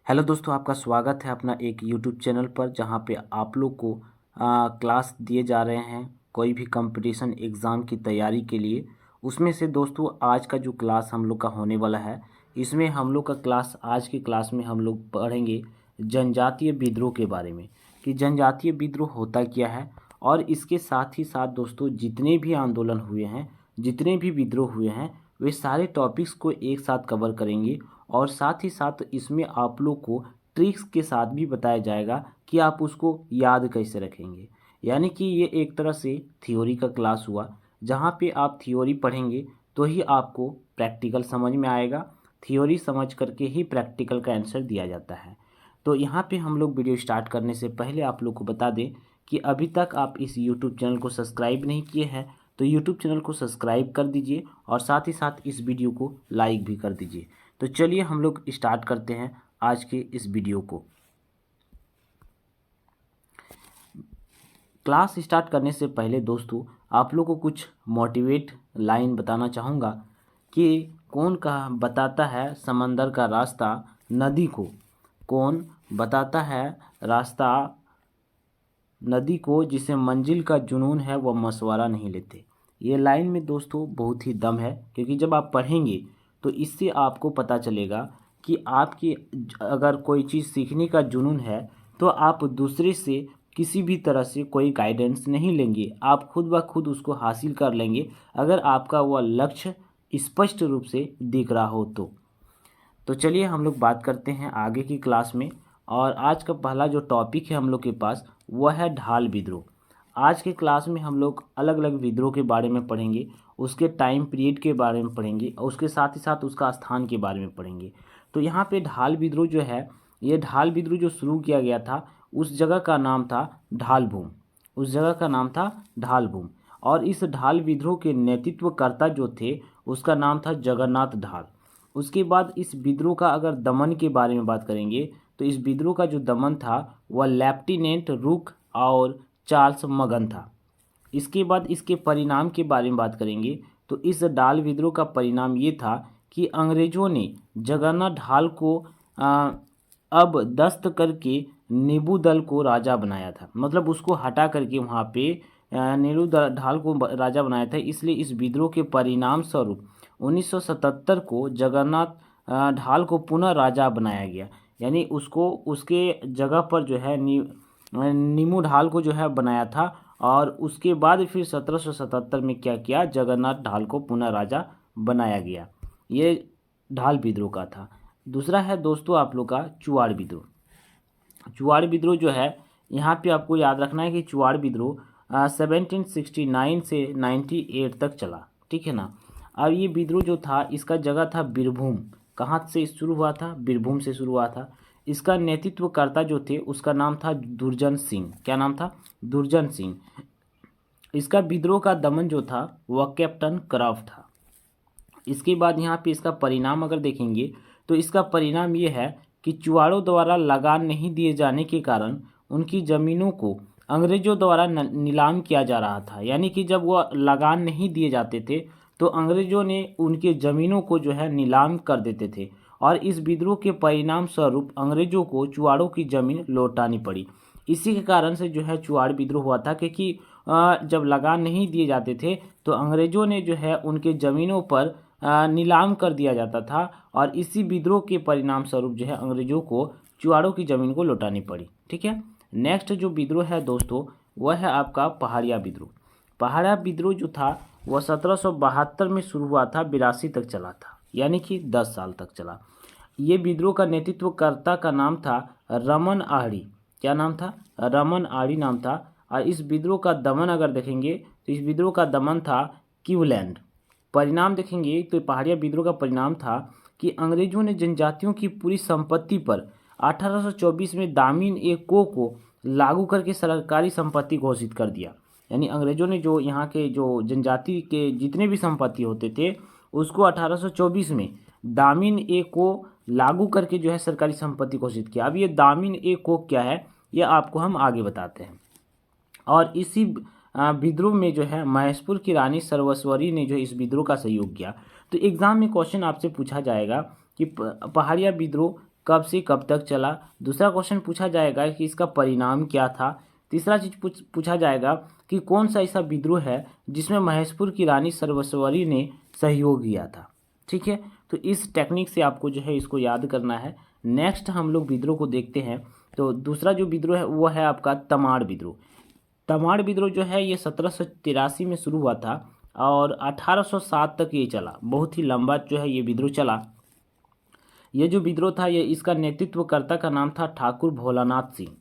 Hello दोस्तों, आपका स्वागत है अपना एक यूट्यूब चैनल पर जहां पे आप लोग को क्लास दिए जा रहे हैं कोई भी कंपटीशन एग्ज़ाम की तैयारी के लिए। उसमें से दोस्तों आज का जो क्लास हम लोग का होने वाला है, इसमें हम लोग का क्लास आज की क्लास में हम लोग पढ़ेंगे जनजातीय विद्रोह के बारे में कि जनजातीय विद्रोह होता क्या है। और इसके साथ ही साथ दोस्तों जितने भी आंदोलन हुए हैं, जितने भी विद्रोह हुए हैं, वे सारे टॉपिक्स को एक साथ कवर करेंगे। और साथ ही साथ इसमें आप लोग को ट्रिक्स के साथ भी बताया जाएगा कि आप उसको याद कैसे रखेंगे। यानी कि ये एक तरह से थ्योरी का क्लास हुआ, जहाँ पे आप थ्योरी पढ़ेंगे तो ही आपको प्रैक्टिकल समझ में आएगा। थ्योरी समझ करके ही प्रैक्टिकल का आंसर दिया जाता है। तो यहाँ पे हम लोग वीडियो स्टार्ट करने से पहले आप लोग को बता दें कि अभी तक आप इस यूट्यूब चैनल को सब्सक्राइब नहीं किए हैं तो यूट्यूब चैनल को सब्सक्राइब कर दीजिए और साथ ही साथ इस वीडियो को लाइक भी कर दीजिए। तो चलिए हम लोग स्टार्ट करते हैं आज के इस वीडियो को। क्लास स्टार्ट करने से पहले दोस्तों आप लोग को कुछ मोटिवेट लाइन बताना चाहूँगा कि कौन कहा बताता है समंदर का रास्ता नदी को, कौन बताता है रास्ता नदी को, जिसे मंजिल का जुनून है वह मशवरा नहीं लेते। ये लाइन में दोस्तों बहुत ही दम है, क्योंकि जब आप पढ़ेंगे तो इससे आपको पता चलेगा कि आपकी अगर कोई चीज़ सीखने का जुनून है तो आप दूसरे से किसी भी तरह से कोई गाइडेंस नहीं लेंगे, आप खुद ब खुद उसको हासिल कर लेंगे अगर आपका वह लक्ष्य स्पष्ट रूप से दिख रहा हो तो चलिए हम लोग बात करते हैं आगे की क्लास में। और आज का पहला जो टॉपिक है हम लोग के पास वह है ढाल विद्रोह। आज के क्लास में हम लोग अलग अलग विद्रोह के बारे में पढ़ेंगे, उसके टाइम पीरियड के बारे में पढ़ेंगे और उसके साथ ही साथ उसका स्थान के बारे में पढ़ेंगे। तो यहाँ पे ढाल विद्रोह जो है, ये ढाल विद्रोह जो शुरू किया गया था उस जगह का नाम था ढालभूम, उस जगह का नाम था ढालभूम। और इस ढाल विद्रोह के नेतृत्वकर्ता जो थे उसका नाम था जगन्नाथ ढाल। उसके बाद इस विद्रोह का अगर दमन के बारे में बात करेंगे तो इस विद्रोह का जो दमन था वह लेफ्टिनेंट रुक और चार्ल्स मगन था। इसके बाद इसके परिणाम के बारे में बात करेंगे तो इस ढाल विद्रोह का परिणाम ये था कि अंग्रेजों ने जगन्नाथ ढाल को अब दस्त करके नींबू दल को राजा बनाया था। मतलब उसको हटा करके वहाँ पे नीलू ढाल को राजा बनाया था। इसलिए इस विद्रोह के परिणाम स्वरूप 1977 को जगन्नाथ ढाल को पुनः राजा बनाया गया। यानी उसको उसके जगह पर जो है नीमू ढाल को जो है बनाया था। और उसके बाद फिर 1777 में क्या किया, जगन्नाथ ढाल को पुनः राजा बनाया गया। ये ढाल विद्रोह का था। दूसरा है दोस्तों आप लोग का चुआड़ विद्रोह। चुआड़ विद्रोह जो है यहाँ पे आपको याद रखना है कि चुआड़ विद्रोह 1769 से 98 तक चला, ठीक है ना। अब ये विद्रोह जो था इसका जगह था बीरभूम। कहाँ से शुरू हुआ था? बीरभूम से शुरू हुआ था। इसका नेतृत्वकर्ता जो थे उसका नाम था दुर्जन सिंह। क्या नाम था? दुर्जन सिंह। इसका विद्रोह का दमन जो था वह कैप्टन क्राफ्ट था। इसके बाद यहाँ पे इसका परिणाम अगर देखेंगे तो इसका परिणाम ये है कि चुआड़ों द्वारा लगान नहीं दिए जाने के कारण उनकी ज़मीनों को अंग्रेज़ों द्वारा नीलाम किया जा रहा था। यानी कि जब वह लगान नहीं दिए जाते थे तो अंग्रेज़ों ने उनके ज़मीनों को जो है नीलाम कर देते थे। और इस विद्रोह के परिणाम स्वरूप अंग्रेज़ों को चुआड़ों की ज़मीन लौटानी पड़ी। इसी के कारण से जो है चुआड़ विद्रोह हुआ था, क्योंकि जब लगान नहीं दिए जाते थे तो अंग्रेज़ों ने जो है उनके ज़मीनों पर नीलाम कर दिया जाता था। और इसी विद्रोह के परिणाम स्वरूप जो है अंग्रेज़ों को चुआड़ों की ज़मीन को लौटानी पड़ी, ठीक है। नेक्स्ट जो विद्रोह है दोस्तों वह है आपका पहाड़िया विद्रोह। पहाड़िया विद्रोह जो था वह 1772 में शुरू हुआ था, 82 तक चला था, यानी कि 10 साल तक चला। ये विद्रोह का नेतृत्वकर्ता का नाम था रमन आड़ी। क्या नाम था? रमन आड़ी नाम था। और इस विद्रोह का दमन अगर देखेंगे तो इस विद्रोह का दमन था क्लीवलैंड। परिणाम देखेंगे तो पहाड़िया विद्रोह का परिणाम था कि अंग्रेजों ने जनजातियों की पूरी संपत्ति पर 1824 में दामिन ए को लागू करके सरकारी संपत्ति घोषित कर दिया। यानी अंग्रेजों ने जो यहाँ के जो जनजाति के जितने भी संपत्ति होते थे उसको 1824 में दामिन ए को लागू करके जो है सरकारी संपत्ति घोषित किया। अब ये दामिन ए को क्या है ये आपको हम आगे बताते हैं। और इसी विद्रोह में जो है महेशपुर की रानी सर्वस्वरी ने जो इस विद्रोह का सहयोग किया। तो एग्जाम में क्वेश्चन आपसे पूछा जाएगा कि पहाड़िया विद्रोह कब से कब तक चला। दूसरा क्वेश्चन पूछा जाएगा कि इसका परिणाम क्या था। तीसरा चीज पूछा जाएगा कि कौन सा ऐसा विद्रोह है जिसमें महेशपुर की रानी सर्वस्वरी ने सहयोग किया था। ठीक है, तो इस टेक्निक से आपको जो है इसको याद करना है। नेक्स्ट हम लोग विद्रोह को देखते हैं। तो दूसरा जो विद्रोह है वो है आपका तमाड़ विद्रोह। तमाड़ विद्रोह जो है ये 1783 में शुरू हुआ था और 1807 तक ये चला। बहुत ही लंबा जो है ये विद्रोह चला। ये जो विद्रोह था ये इसका नेतृत्वकर्ता का नाम था ठाकुर भोलानाथ सिंह।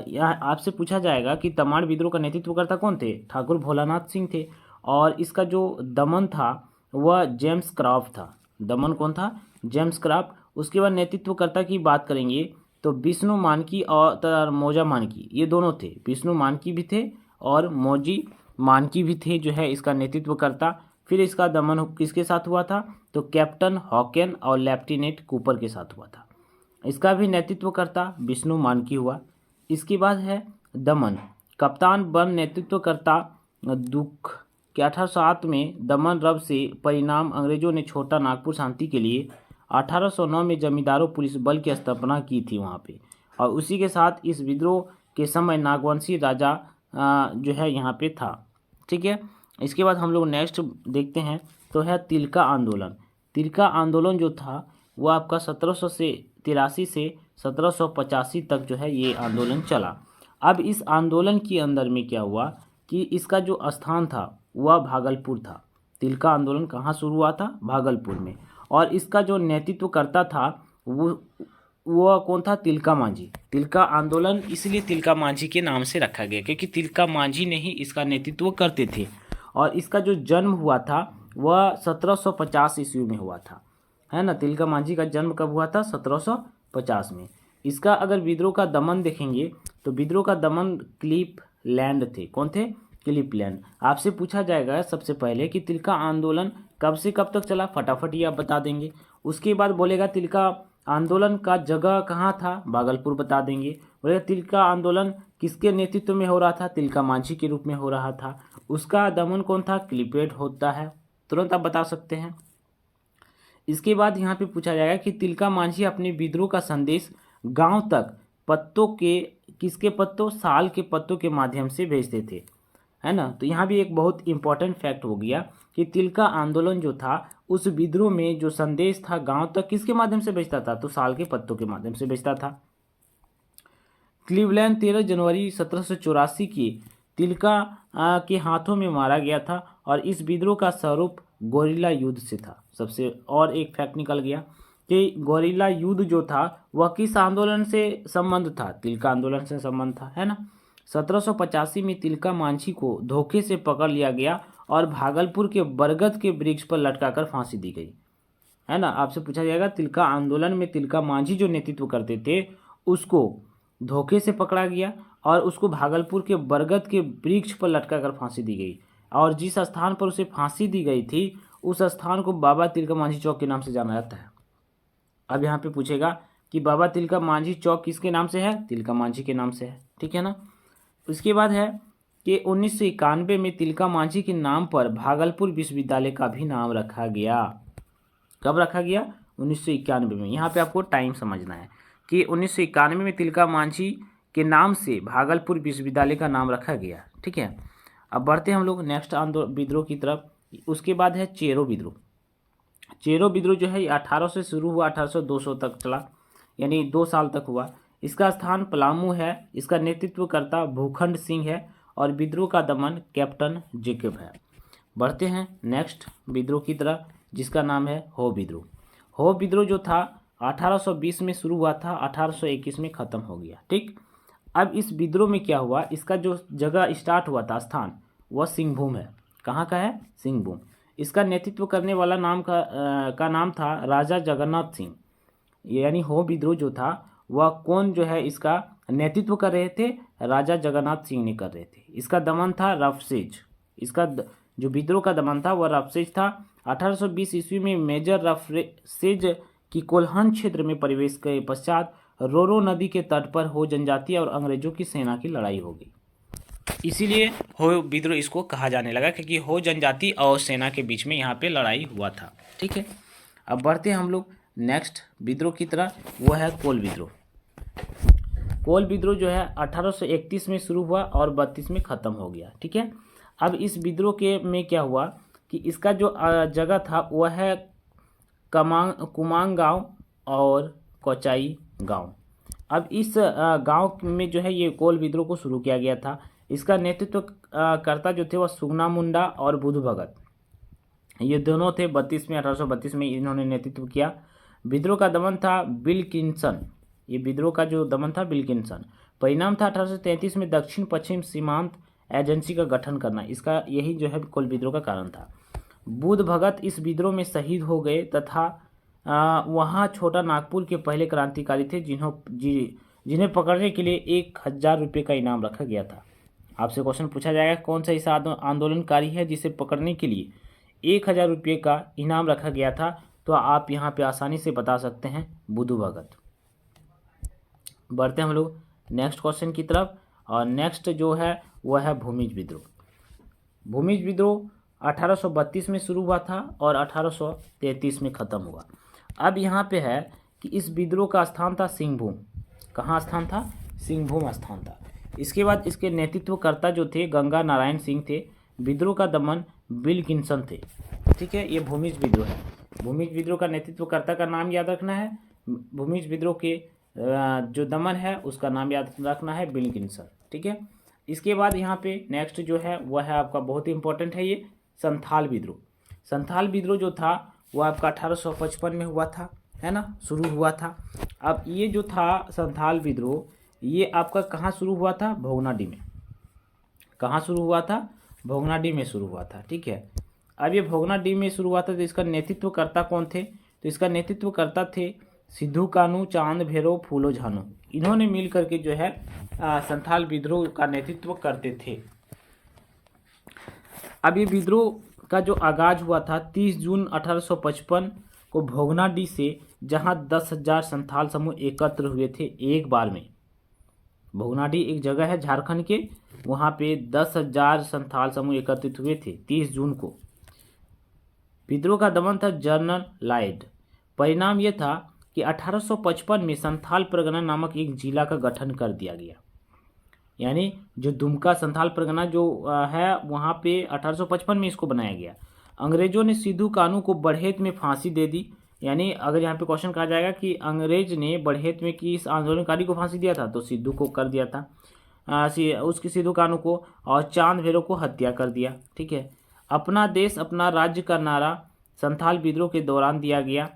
यहाँ आपसे पूछा जाएगा कि तमाड़ विद्रोह का नेतृत्वकर्ता कौन थे? ठाकुर भोलानाथ सिंह थे। और इसका जो दमन था वह जेम्स क्राफ्ट था। दमन कौन था? James craft. उसके बाद नेतृत्वकर्ता की बात करेंगे तो विष्णु मानकी और मौजा मानकी, ये दोनों थे। विष्णु मानकी भी थे और मौजी मानकी भी थे जो है इसका नेतृत्वकर्ता। फिर इसका दमन किसके साथ हुआ था? तो कैप्टन हॉकेन और लेफ्टिनेंट कूपर के साथ हुआ था। इसका भी नेतृत्वकर्ता विष्णु मानकी हुआ। इसके बाद है दमन। कप्तान बन नेतृत्वकर्ता दुख के 1807 में दमन रब से परिणाम अंग्रेजों ने छोटा नागपुर शांति के लिए 1809 में जमींदारों पुलिस बल की स्थापना की थी वहाँ पे। और उसी के साथ इस विद्रोह के समय नागवंशी राजा जो है यहाँ पे था। ठीक है, इसके बाद हम लोग नेक्स्ट देखते हैं तो है तिलका आंदोलन। तिलका आंदोलन जो था वो आपका 1783 से 1785 तक जो है ये आंदोलन चला। अब इस आंदोलन के अंदर में क्या हुआ कि इसका जो स्थान था वह भागलपुर था। तिलका आंदोलन कहाँ शुरू हुआ था? भागलपुर में। और इसका जो नेतृत्वकर्ता था वो कौन था? तिलका मांझी। तिलका आंदोलन इसलिए तिलका मांझी के नाम से रखा गया क्योंकि तिलका मांझी ने ही इसका नेतृत्व करते थे। और इसका जो जन्म हुआ था वह 1750 ईस्वी में हुआ था, है ना। तिलका मांझी का जन्म कब हुआ था? 1750 में। इसका अगर विद्रोह का दमन देखेंगे तो विद्रोह का दमन क्लिप लैंड थे। कौन थे? Clip land. आपसे पूछा जाएगा सबसे पहले कि तिलका आंदोलन कब से कब तक चला, फटाफट ये आप बता देंगे। उसके बाद बोलेगा तिलका आंदोलन का जगह कहाँ था, भागलपुर बता देंगे। बोलेगा तिलका आंदोलन किसके नेतृत्व में हो रहा था, तिलका मांझी के रूप में हो रहा था। उसका दमन कौन था, क्लिपेट होता है, तुरंत आप बता सकते हैं। इसके बाद यहाँ पे पूछा जाएगा कि तिलका मांझी अपने विद्रोह का संदेश गांव तक पत्तों के, किसके पत्तों, साल के पत्तों के माध्यम से भेजते थे, है ना। तो यहाँ भी एक बहुत इंपॉर्टेंट फैक्ट हो गया कि तिलका आंदोलन जो था उस विद्रोह में जो संदेश था गांव तक किसके माध्यम से भेजता था, तो साल के पत्तों के माध्यम से भेजता था। क्लीवलैंड 13 जनवरी 1784 की तिलका के हाथों में मारा गया था और इस विद्रोह का स्वरूप गोरिल्ला युद्ध से था। सबसे और एक फैक्ट निकल गया कि गोरिल्ला युद्ध जो था वह किस आंदोलन से संबंध था, तिलका आंदोलन से संबंध था, है ना। 1785 में तिलका मांझी को धोखे से पकड़ लिया गया और भागलपुर के बरगद के वृक्ष पर लटकाकर फांसी दी गई, है ना। आपसे पूछा जाएगा तिलका आंदोलन में तिलका मांझी जो नेतृत्व करते थे उसको धोखे से पकड़ा गया और उसको भागलपुर के बरगद के वृक्ष पर लटकाकर फांसी दी गई। और जिस स्थान पर उसे फांसी दी गई थी उस स्थान को बाबा तिलका मांझी चौक के नाम से जाना जाता है। अब यहाँ पे पूछेगा कि बाबा तिलका मांझी चौक किसके नाम से है, तिलका मांझी के नाम से है, ठीक है ना। उसके बाद है कि 1991 में तिलका मांझी के नाम पर भागलपुर विश्वविद्यालय का भी नाम रखा गया। कब रखा गया? 1991 में। यहाँ पे आपको टाइम समझना है कि 1991 में तिलका मांझी के नाम से भागलपुर विश्वविद्यालय का नाम रखा गया, ठीक है। अब बढ़ते हम लोग नेक्स्ट विद्रोह की तरफ। उसके बाद है चेरो विद्रोह। चेरो विद्रोह जो है 1800 से शुरू हुआ, 1800 तक चला, यानी 2 साल तक हुआ। इसका स्थान पलामू है। इसका नेतृत्वकर्ता भूखंड सिंह है और विद्रोह का दमन कैप्टन जेकब है। बढ़ते हैं नेक्स्ट विद्रोह की तरफ जिसका नाम है हो विद्रोह। हो विद्रोह जो था 1820 में शुरू हुआ था, 1821 में ख़त्म हो गया, ठीक। अब इस विद्रोह में क्या हुआ, इसका जो जगह स्टार्ट हुआ था स्थान वह सिंहभूम है। कहाँ का है? सिंहभूम। इसका नेतृत्व करने वाला का नाम था राजा जगन्नाथ सिंह। यानी हो विद्रोह जो था वह कौन जो है इसका नेतृत्व कर रहे थे, राजा जगन्नाथ सिंह ने कर रहे थे। इसका दमन था रफसेज। इसका जो विद्रोह का दमन था वह रफसेज था। 1820 ईस्वी में मेजर रफसेज की कोल्हन क्षेत्र में प्रवेश के पश्चात रोरो नदी के तट पर हो जनजाति और अंग्रेजों की सेना की लड़ाई हो गई। इसीलिए हो विद्रोह इसको कहा जाने लगा क्योंकि हो जनजाति और सेना के बीच में यहाँ पे लड़ाई हुआ था, ठीक है। अब बढ़ते हम लोग नेक्स्ट विद्रोह की तरह, वो है कोल विद्रोह। कोल विद्रोह जो है 1831 में शुरू हुआ और 32 में ख़त्म हो गया। ठीक है, अब इस विद्रोह के में क्या हुआ कि इसका जो जगह था वह है कुमांग गांव और कोचाई गांव। अब इस गांव में जो है ये कोल विद्रोह को शुरू किया गया था। इसका नेतृत्व कर्ता जो थे वह सुगना मुंडा और बुधु भगत, ये दोनों थे। 1832 में इन्होंने नेतृत्व किया। विद्रोह का दमन था विल्किंसन, ये विद्रोह का जो दमन था विल्किंसन। परिणाम था 1833 में दक्षिण पश्चिम सीमांत एजेंसी का गठन करना। इसका यही जो है कोल विद्रोह का कारण था। बुध भगत इस विद्रोह में शहीद हो गए तथा वहाँ छोटा नागपुर के पहले क्रांतिकारी थे जिन्हें पकड़ने के लिए 1000 रुपये का इनाम रखा गया था। आपसे क्वेश्चन पूछा जाएगा कौन सा ऐसा आंदोलनकारी है जिसे पकड़ने के लिए 1000 रुपये का इनाम रखा गया था, तो आप यहाँ पे आसानी से बता सकते हैं बुधु भगत। बढ़ते हैं हम लोग नेक्स्ट क्वेश्चन की तरफ, और नेक्स्ट जो है वह है भूमिज विद्रोह। भूमिज विद्रोह 1832 में शुरू हुआ था और 1833 में ख़त्म हुआ। अब यहाँ पे है कि इस विद्रोह का स्थान था सिंहभूम। कहाँ स्थान था? सिंहभूम स्थान था। इसके बाद इसके नेतृत्वकर्ता जो थे गंगा नारायण सिंह थे। विद्रोह का दमन विल्किंसन थे। ठीक है, ये भूमिज विद्रोह है। भूमिज विद्रोह का नेतृत्वकर्ता का नाम याद रखना है। भूमिज विद्रोह के जो दमन है उसका नाम याद रखना है विल्किंसन। ठीक है, इसके बाद यहाँ पे नेक्स्ट जो है वह है आपका बहुत ही इंपॉर्टेंट है, ये संथाल विद्रोह। संथाल विद्रोह जो था वो आपका 1855 में हुआ था, है ना, शुरू हुआ था। अब ये जो था संथाल विद्रोह, ये आपका कहाँ शुरू हुआ था? भोगनाडीह में। कहाँ शुरू हुआ था? भोगनाडीह में शुरू हुआ था। ठीक है, अब ये भोगनाडीह में शुरू हुआ था, तो इसका नेतृत्वकर्ता कौन थे? तो इसका नेतृत्वकर्ता थे सिद्धू कानू, चांद भैरव, फूलो झानू। इन्होंने मिल करके जो है संथाल विद्रोह का नेतृत्व करते थे। अब ये विद्रोह का जो आगाज हुआ था 30 जून 1855 को भोगनाडीह से, जहां 10,000 संथाल समूह एकत्र हुए थे एक बार में। भोगनाडीह एक जगह है झारखंड के, वहां पे 10,000 संथाल समूह एकत्रित हुए थे 30 जून को। विद्रोह का दमन था जनरल लाइड। परिणाम यह था कि 1855 में संथाल परगना नामक एक जिला का गठन कर दिया गया। यानी जो दुमका संथाल परगना जो है वहाँ पे 1855 में इसको बनाया गया। अंग्रेजों ने सिद्धू कानू को बढ़ेत में फांसी दे दी। यानी अगर यहाँ पे क्वेश्चन कहा जाएगा कि अंग्रेज ने बढ़ेत में किस आंदोलनकारी को फांसी दिया था, तो सिद्धू को कर दिया था, उसकी सिद्धू कानू को, और चांद भैरव को हत्या कर दिया। ठीक है, अपना देश अपना राज्य का नारा संथाल विद्रोह के दौरान दिया गया,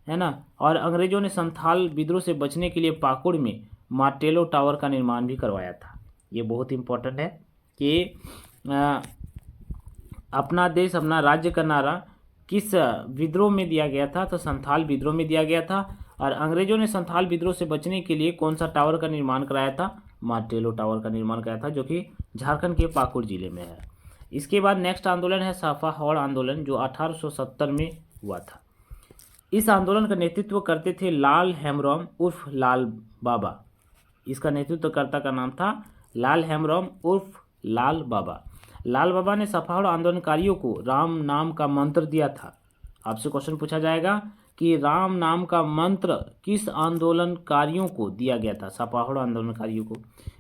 है ना। और अंग्रेजों ने संथाल विद्रोह से बचने के लिए पाकुड़ में मार्टेलो टावर का निर्माण भी करवाया था। ये बहुत इंपॉर्टेंट है कि अपना देश अपना राज्य का नारा किस विद्रोह में दिया गया था, तो संथाल विद्रोह में दिया गया था। और अंग्रेजों ने संथाल विद्रोह से बचने के लिए कौन सा टावर का निर्माण कराया था? मार्टेलो टावर का निर्माण कराया था, जो कि झारखंड के पाकुड़ जिले में है। इसके बाद नेक्स्ट आंदोलन है साफाहौड़ आंदोलन, जो 1870 में हुआ था। इस आंदोलन का नेतृत्व करते थे लाल हेमब्रम उर्फ लाल बाबा। इसका नेतृत्वकर्ता का नाम था लाल हेमब्रम उर्फ लाल बाबा। लाल बाबा ने साफाहौड़ आंदोलनकारियों को राम नाम का मंत्र दिया था। आपसे क्वेश्चन पूछा जाएगा कि राम नाम का मंत्र किस आंदोलनकारियों को दिया गया था? साफाहौड़ आंदोलनकारियों को।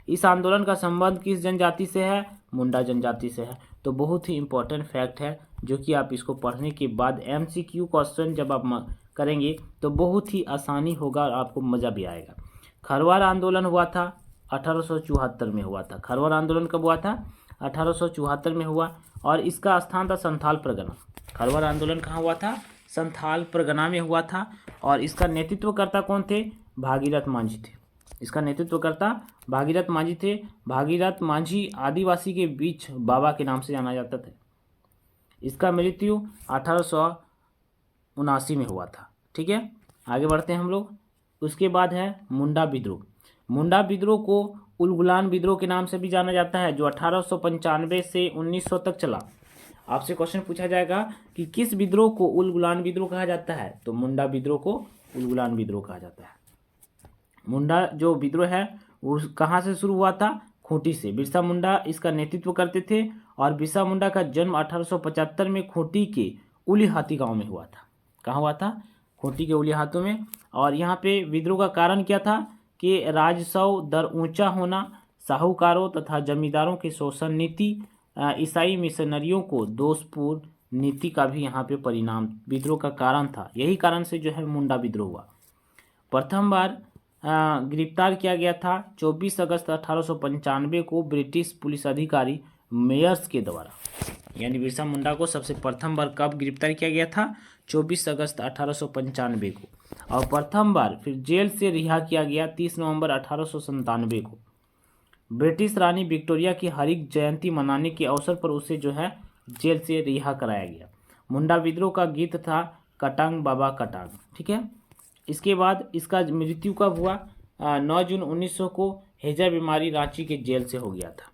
इस आंदोलन का संबंध किस जनजाति से है? मुंडा जनजाति से है। तो बहुत ही इंपॉर्टेंट फैक्ट है, जो कि आप इसको पढ़ने के बाद MCQ क्वेश्चन जब आप करेंगे तो बहुत ही आसानी होगा और आपको मज़ा भी आएगा। खरवार आंदोलन हुआ था 1874 में हुआ था। खरवार आंदोलन कब हुआ था? 1874 में हुआ, और इसका स्थान था संथाल परगना। खरवार आंदोलन कहाँ हुआ था? संथाल परगना में हुआ था। और इसका नेतृत्वकर्ता कौन थे? भागीरथ मांझी थे। इसका नेतृत्वकर्ता भागीरथ मांझी थे। भागीरथ मांझी आदिवासी के बीच बाबा के नाम से जाना जाता था। इसका मृत्यु 1879 में हुआ था। ठीक है, आगे बढ़ते हैं हम लोग। उसके बाद है मुंडा विद्रोह। मुंडा विद्रोह को उलगुलान विद्रोह के नाम से भी जाना जाता है, जो 1895 से 1900 तक चला। आपसे क्वेश्चन पूछा जाएगा कि किस विद्रोह को उलगुलान विद्रोह कहा जाता है? तो मुंडा विद्रोह को उलगुलान विद्रोह कहा जाता है। मुंडा जो विद्रोह है वो कहाँ से शुरू हुआ था? खूंटी से। बिरसा मुंडा इसका नेतृत्व करते थे, और बिरसा मुंडा का जन्म 1875 में खूंटी के उली हाथी गाँव में हुआ था। कहाँ हुआ था? खोटी की उंगली हाथों में। और यहाँ पे विद्रोह का कारण क्या था कि राजस्व दर ऊंचा होना, साहूकारों तथा जमींदारों की शोषण नीति, ईसाई मिशनरियों को दोषपूर्ण नीति का भी यहाँ पे परिणाम विद्रोह का कारण था। यही कारण से जो है मुंडा विद्रोह हुआ। प्रथम बार गिरफ्तार किया गया था 24 अगस्त 1895 को ब्रिटिश पुलिस अधिकारी मेयर्स के द्वारा। यानी बिरसा मुंडा को सबसे प्रथम बार कब गिरफ्तार किया गया था? 24 अगस्त 1895 को। और प्रथम बार फिर जेल से रिहा किया गया 30 नवंबर 1897 को। ब्रिटिश रानी विक्टोरिया की हरित जयंती मनाने के अवसर पर उसे जो है जेल से रिहा कराया गया। मुंडा विद्रोह का गीत था कटांग बाबा कटांग। ठीक है। इसके बाद इसका मृत्यु कब हुआ? 9 जून 1900 को हैजा बीमारी रांची के जेल से हो गया था।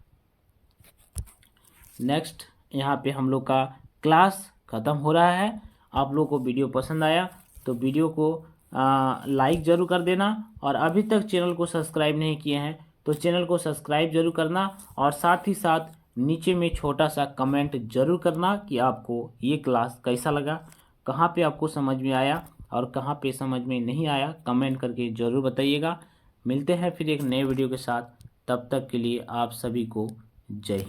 नेक्स्ट यहाँ पे हम लोग का क्लास ख़त्म हो रहा है। आप लोगों को वीडियो पसंद आया तो वीडियो को लाइक ज़रूर कर देना, और अभी तक चैनल को सब्सक्राइब नहीं किए हैं तो चैनल को सब्सक्राइब जरूर करना, और साथ ही साथ नीचे में छोटा सा कमेंट जरूर करना कि आपको ये क्लास कैसा लगा, कहाँ पे आपको समझ में आया और कहाँ पे समझ में नहीं आया, कमेंट करके ज़रूर बताइएगा। मिलते हैं फिर एक नए वीडियो के साथ, तब तक के लिए आप सभी को जय हिंद।